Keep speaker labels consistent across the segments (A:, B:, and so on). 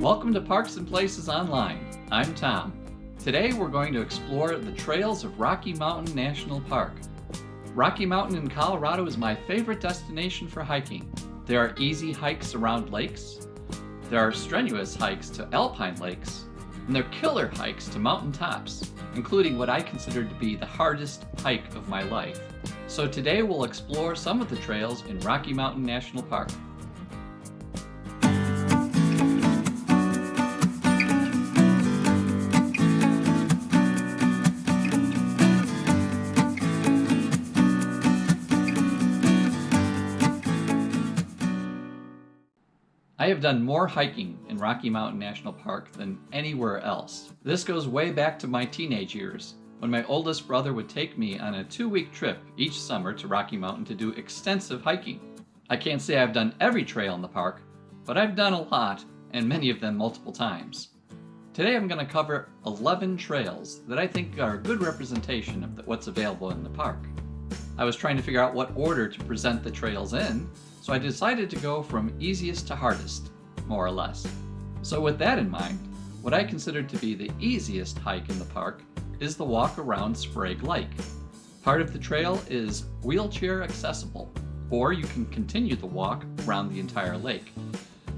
A: Welcome to Parks and Places Online. I'm Tom. Today we're going to explore the trails of Rocky Mountain National Park. Rocky Mountain in Colorado is my favorite destination for hiking. There are easy hikes around lakes, there are strenuous hikes to alpine lakes, and there are killer hikes to mountain tops, including what I consider to be the hardest hike of my life. So today we'll explore some of the trails in Rocky Mountain National Park. I have done more hiking in Rocky Mountain National Park than anywhere else. This goes way back to my teenage years, when my oldest brother would take me on a 2-week trip each summer to Rocky Mountain to do extensive hiking. I can't say I've done every trail in the park, but I've done a lot, and many of them multiple times. Today I'm going to cover 11 trails that I think are a good representation of what's available in the park. I was trying to figure out what order to present the trails in, so I decided to go from easiest to hardest, more or less. So with that in mind, what I consider to be the easiest hike in the park is the walk around Sprague Lake. Part of the trail is wheelchair accessible, or you can continue the walk around the entire lake.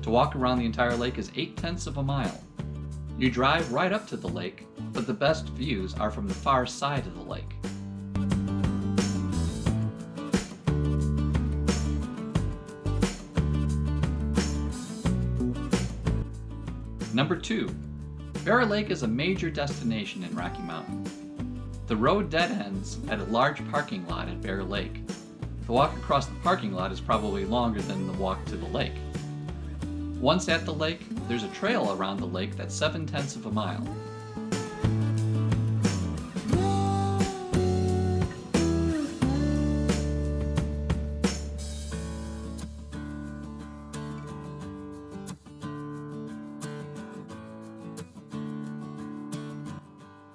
A: To walk around the entire lake is 8/10 of a mile. You drive right up to the lake, but the best views are from the far side of the lake. Number 2. Bear Lake is a major destination in Rocky Mountain. The road dead ends at a large parking lot at Bear Lake. The walk across the parking lot is probably longer than the walk to the lake. Once at the lake, there's a trail around the lake that's 7/10 of a mile.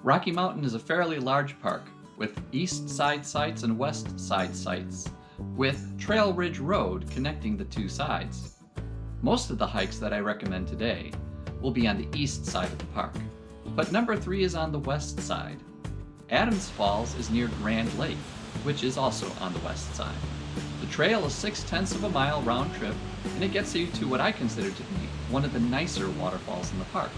A: Rocky Mountain is a fairly large park, with east side sites and west side sites, with Trail Ridge Road connecting the two sides. Most of the hikes that I recommend today will be on the east side of the park, but number 3 is on the west side. Adams Falls is near Grand Lake, which is also on the west side. The trail is 6/10 of a mile round trip, and it gets you to what I consider to be one of the nicer waterfalls in the park.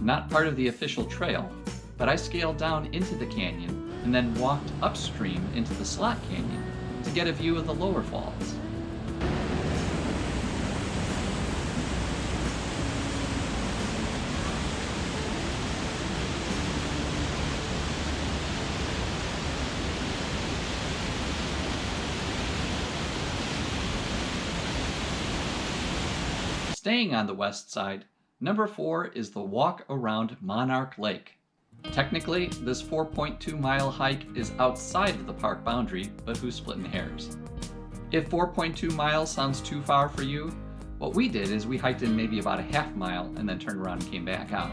A: Not part of the official trail, but I scaled down into the canyon and then walked upstream into the slot canyon to get a view of the lower falls. Staying on the west side, number 4 is the walk around Monarch Lake. Technically, this 4.2-mile hike is outside of the park boundary, but who's splitting hairs? If 4.2 miles sounds too far for you, what we did is we hiked in maybe about a half mile and then turned around and came back out.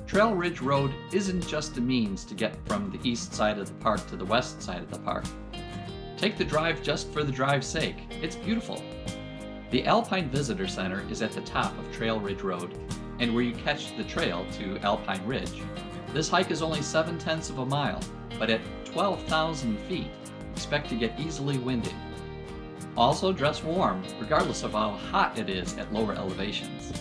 A: Trail Ridge Road isn't just a means to get from the east side of the park to the west side of the park. Take the drive just for the drive's sake. It's beautiful. The Alpine Visitor Center is at the top of Trail Ridge Road, and where you catch the trail to Alpine Ridge. This hike is only 7/10 of a mile, but at 12,000 feet, expect to get easily winded. Also dress warm, regardless of how hot it is at lower elevations.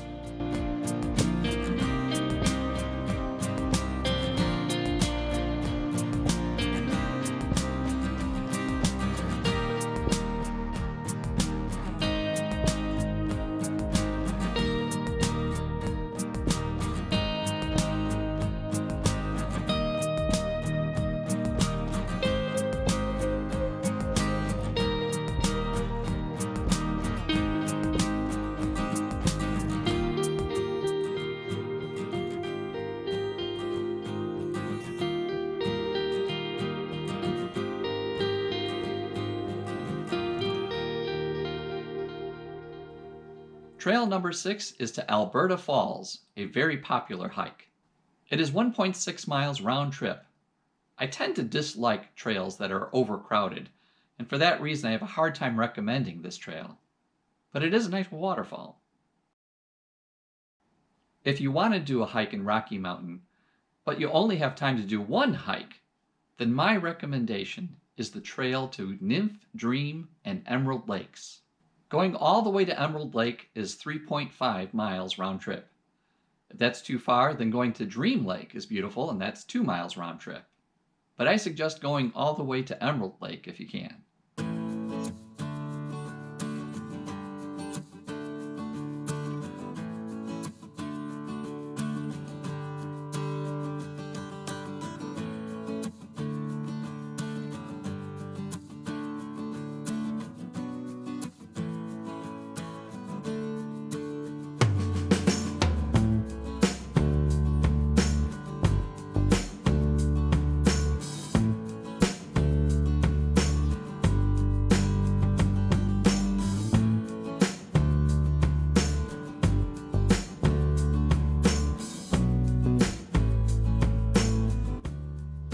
A: Trail number 6 is to Alberta Falls, a very popular hike. It is 1.6 miles round trip. I tend to dislike trails that are overcrowded, and for that reason I have a hard time recommending this trail. But it is a nice waterfall. If you want to do a hike in Rocky Mountain, but you only have time to do one hike, then my recommendation is the trail to Nymph, Dream, and Emerald Lakes. Going all the way to Emerald Lake is 3.5 miles round trip. If that's too far, then going to Dream Lake is beautiful, and that's 2 miles round trip. But I suggest going all the way to Emerald Lake if you can.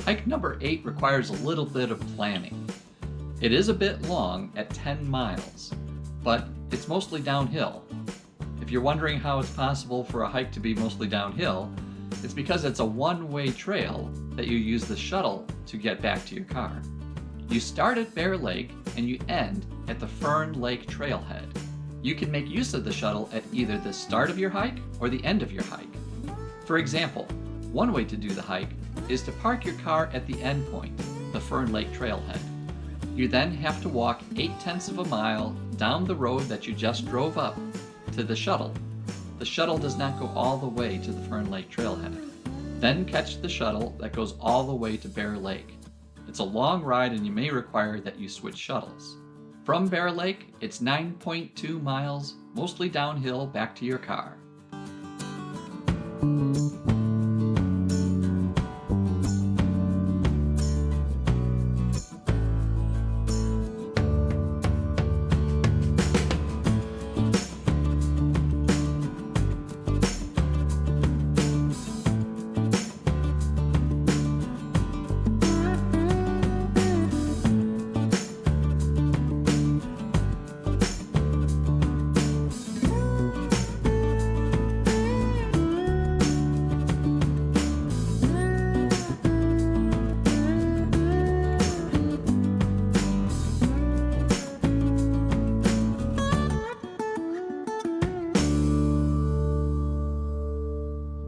A: Hike number 8 requires a little bit of planning. It is a bit long at 10 miles, but it's mostly downhill. If you're wondering how it's possible for a hike to be mostly downhill, it's because it's a one-way trail that you use the shuttle to get back to your car. You start at Bear Lake and you end at the Fern Lake trailhead. You can make use of the shuttle at either the start of your hike or the end of your hike. For example, one way to do the hike is to park your car at the end point, the Fern Lake trailhead. You then have to walk 0.8 of a mile down the road that you just drove up to the shuttle. The shuttle does not go all the way to the Fern Lake trailhead. Then catch the shuttle that goes all the way to Bear Lake. It's a long ride and you may require that you switch shuttles. From Bear Lake, it's 9.2 miles, mostly downhill back to your car.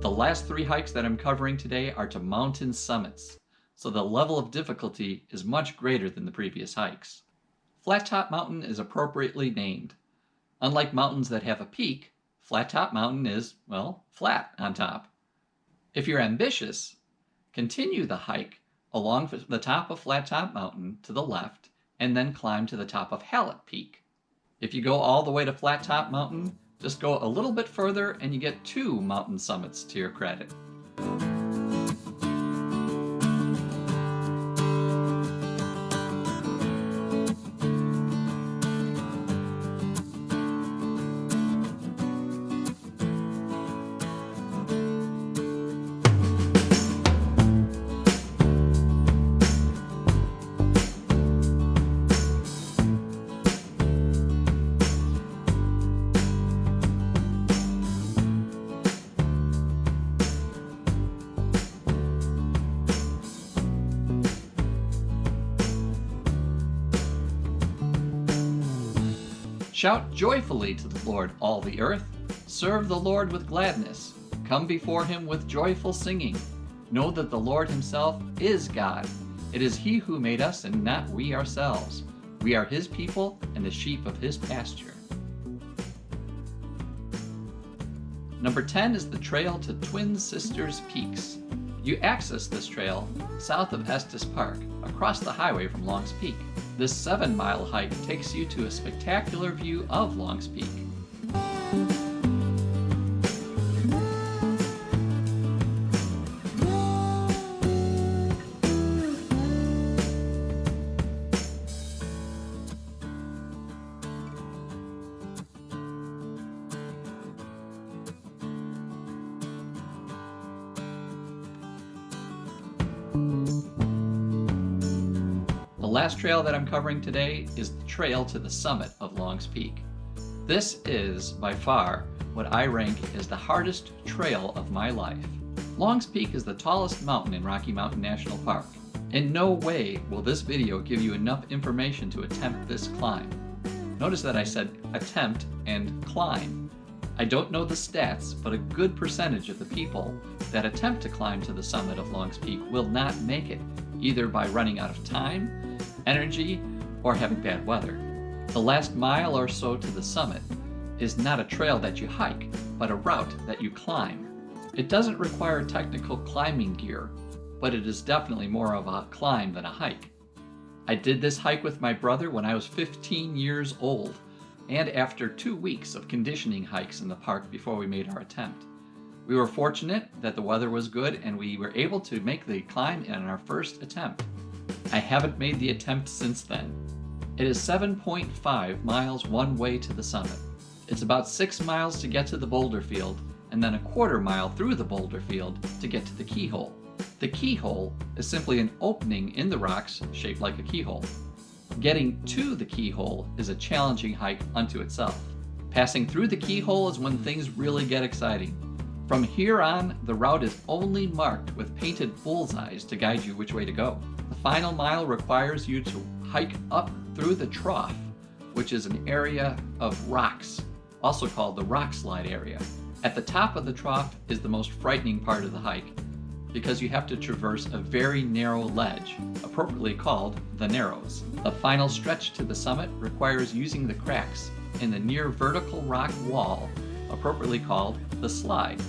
A: The last 3 hikes that I'm covering today are to mountain summits, so the level of difficulty is much greater than the previous hikes. Flat Top Mountain is appropriately named. Unlike mountains that have a peak, Flat Top Mountain is, well, flat on top. If you're ambitious, continue the hike along the top of Flat Top Mountain to the left and then climb to the top of Hallett Peak. If you go all the way to Flat Top Mountain, just go a little bit further and you get 2 mountain summits to your credit. Shout joyfully to the Lord, all the earth. Serve the Lord with gladness. Come before him with joyful singing. Know that the Lord himself is God. It is he who made us and not we ourselves. We are his people and the sheep of his pasture. Number 10 is the trail to Twin Sisters Peaks. You access this trail south of Estes Park, across the highway from Longs Peak. This 7-mile hike takes you to a spectacular view of Longs Peak. The last trail that I'm covering today is the trail to the summit of Longs Peak. This is, by far, what I rank as the hardest trail of my life. Longs Peak is the tallest mountain in Rocky Mountain National Park. In no way will this video give you enough information to attempt this climb. Notice that I said attempt and climb. I don't know the stats, but a good percentage of the people that attempt to climb to the summit of Longs Peak will not make it, either by running out of time, energy, or having bad weather. The last mile or so to the summit is not a trail that you hike, but a route that you climb. It doesn't require technical climbing gear, but it is definitely more of a climb than a hike. I did this hike with my brother when I was 15 years old, and after 2 weeks of conditioning hikes in the park before we made our attempt. We were fortunate that the weather was good and we were able to make the climb in our first attempt. I haven't made the attempt since then. It is 7.5 miles one way to the summit. It's about 6 miles to get to the boulder field, and then a quarter mile through the boulder field to get to the keyhole. The keyhole is simply an opening in the rocks shaped like a keyhole. Getting to the keyhole is a challenging hike unto itself. Passing through the keyhole is when things really get exciting. From here on, the route is only marked with painted bullseyes to guide you which way to go. The final mile requires you to hike up through the trough, which is an area of rocks, also called the rock slide area. At the top of the trough is the most frightening part of the hike, because you have to traverse a very narrow ledge, appropriately called the Narrows. The final stretch to the summit requires using the cracks in the near vertical rock wall, appropriately called the slide.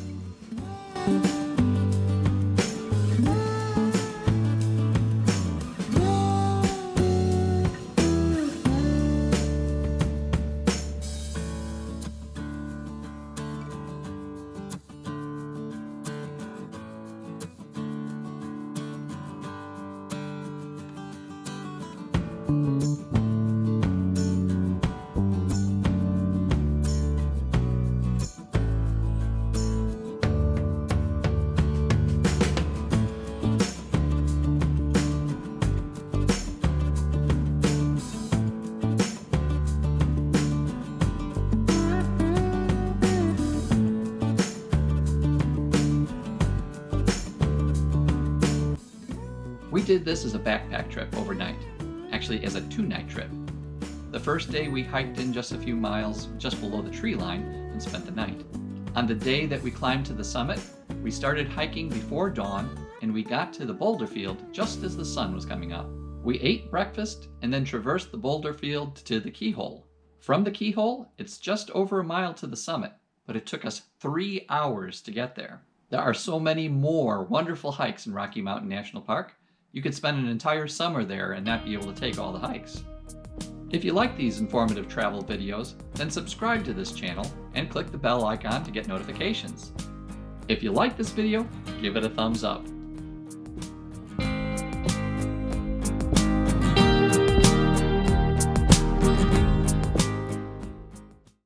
A: We did this as a backpack trip overnight, actually as a 2-night trip. The first day we hiked in just a few miles just below the tree line and spent the night. On the day that we climbed to the summit, we started hiking before dawn and we got to the boulder field just as the sun was coming up. We ate breakfast and then traversed the boulder field to the keyhole. From the keyhole, it's just over a mile to the summit, but it took us 3 hours to get there. There are so many more wonderful hikes in Rocky Mountain National Park. You could spend an entire summer there and not be able to take all the hikes. If you like these informative travel videos, then subscribe to this channel and click the bell icon to get notifications. If you like this video, give it a thumbs up.